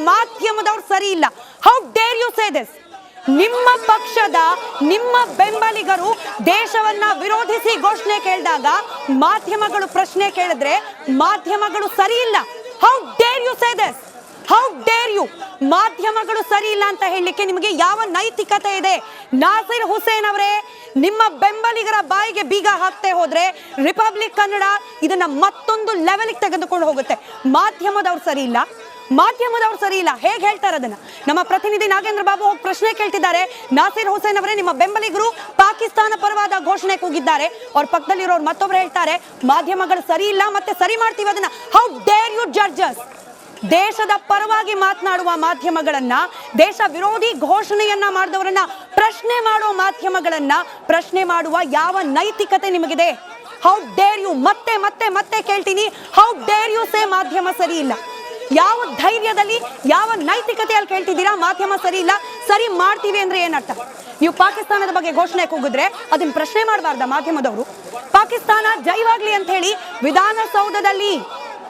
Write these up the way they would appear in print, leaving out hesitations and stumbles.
ಮಾಧ್ಯಮದವ್ರು ಸರಿ ಇಲ್ಲ. How dare you say this? ನಿಮ್ಮ ಪಕ್ಷದ ನಿಮ್ಮ ಬೆಂಬಲಿಗರು ದೇಶವನ್ನ ವಿರೋಧಿಸಿ ಘೋಷಣೆ ಕೇಳಿದಾಗ ಮಾಧ್ಯಮಗಳು ಪ್ರಶ್ನೆ ಕೇಳಿದ್ರೆ ಮಾಧ್ಯಮಗಳು ಸರಿ ಇಲ್ಲ. How dare you say this? How dare you? ಮಾಧ್ಯಮಗಳು ಸರಿ ಇಲ್ಲ ಅಂತ ಹೇಳಲಿಕ್ಕೆ ನಿಮಗೆ ಯಾವ ನೈತಿಕತೆ ಇದೆ? ನಾಸಿರ್ ಹುಸೇನ್ ಅವರೇ, ನಿಮ್ಮ ಬೆಂಬಲಿಗರ ಬಾಯಿಗೆ ಬೀಗ ಹಾಕ್ತೆ ಹೋದ್ರೆ ರಿಪಬ್ಲಿಕ್ ಕನ್ನಡ ಇದನ್ನ ಮತ್ತೊಂದು ಲೆವೆಲ್ಗೆ ತೆಗೆದುಕೊಂಡು ಹೋಗುತ್ತೆ. ಮಾಧ್ಯಮದವ್ರು ಸರಿ ಇಲ್ಲ, ಮಾಧ್ಯಮದವ್ರು ಸರಿ ಇಲ್ಲ ಹೇಗೆ ಹೇಳ್ತಾರೆ ಅದನ್ನ? ನಮ್ಮ ಪ್ರತಿನಿಧಿ ನಾಗೇಂದ್ರ ಬಾಬು ಹೋಗಿ ಪ್ರಶ್ನೆ ಕೇಳ್ತಿದ್ದಾರೆ. ನಾಸಿರ್ ಹುಸೇನ್ ಅವರೇ, ನಿಮ್ಮ ಬೆಂಬಲಿಗರು ಪಾಕಿಸ್ತಾನ ಪರವಾದ ಘೋಷಣೆ ಕೂಗಿದ್ದಾರೆ. ಅವ್ರ ಪಕ್ಕದಲ್ಲಿರೋರು ಮತ್ತೊಬ್ರು ಹೇಳ್ತಾರೆ ಮಾಧ್ಯಮಗಳು ಸರಿ ಇಲ್ಲ, ಮತ್ತೆ ಸರಿ ಮಾಡ್ತೀವಿ ಅದನ್ನ. How dare you judges? ದೇಶದ ಪರವಾಗಿ ಮಾತನಾಡುವ ಮಾಧ್ಯಮಗಳನ್ನ, ದೇಶ ವಿರೋಧಿ ಘೋಷಣೆಯನ್ನ ಮಾಡಿದವರನ್ನ ಪ್ರಶ್ನೆ ಮಾಡುವ ಮಾಧ್ಯಮಗಳನ್ನ ಪ್ರಶ್ನೆ ಮಾಡುವ ಯಾವ ನೈತಿಕತೆ ನಿಮಗಿದೆ? How dare you? ಮತ್ತೆ ಮತ್ತೆ ಮತ್ತೆ ಕೇಳ್ತೀನಿ, ಹೌ ಡೇರ್ ಯು ಸೇ ಮಾಧ್ಯಮ ಸರಿ ಇಲ್ಲ? ಯಾವ ಧೈರ್ಯದಲ್ಲಿ, ಯಾವ ನೈತಿಕತೆಯಲ್ಲಿ ಕೇಳ್ತಿದ್ದೀರಾ ಮಾಧ್ಯಮ ಸರಿ ಇಲ್ಲ? ಸರಿ ಮಾಡ್ತೀವಿ ಅಂದ್ರೆ ಏನರ್ಥ? ನೀವು ಪಾಕಿಸ್ತಾನದ ಬಗ್ಗೆ ಘೋಷಣೆ ಕೂಗಿದ್ರೆ ಅದನ್ನ ಪ್ರಶ್ನೆ ಮಾಡಬಾರ್ದ ಮಾಧ್ಯಮದವರು? ಪಾಕಿಸ್ತಾನ ಜೈವಾಗ್ಲಿ ಅಂತ ಹೇಳಿ ವಿಧಾನಸೌಧದಲ್ಲಿ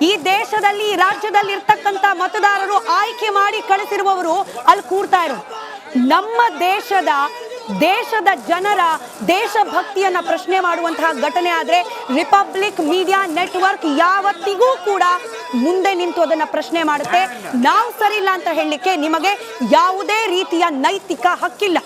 ಈ ದೇಶದಲ್ಲಿ ರಾಜ್ಯದಲ್ಲಿ ಇರ್ತಕ್ಕಂಥ ಮತದಾರರು ಆಯ್ಕೆ ಮಾಡಿ ಕಳಿಸಿರುವವರು ಅಲ್ಲಿ ಕೂರ್ತಾ ಇರೋದು. ನಮ್ಮ ದೇಶದ ಜನರ ದೇಶಭಕ್ತಿಯನ್ನ ಪ್ರಶ್ನೆ ಮಾಡುವಂತಹ ಘಟನೆ ಆದ್ರೆ ರಿಪಬ್ಲಿಕ್ ಮೀಡಿಯಾ ನೆಟ್ವರ್ಕ್ ಯಾವತ್ತಿಗೂ ಕೂಡ ಮುಂದೆ ನಿಂತು ಅದನ್ನ ಪ್ರಶ್ನೆ ಮಾಡುತ್ತೆ. ನಾವು ಸರಿ ಇಲ್ಲ ಅಂತ ಹೇಳಲಿಕ್ಕೆ ನಿಮಗೆ ಯಾವುದೇ ರೀತಿಯ ನೈತಿಕ ಹಕ್ಕಿಲ್ಲ.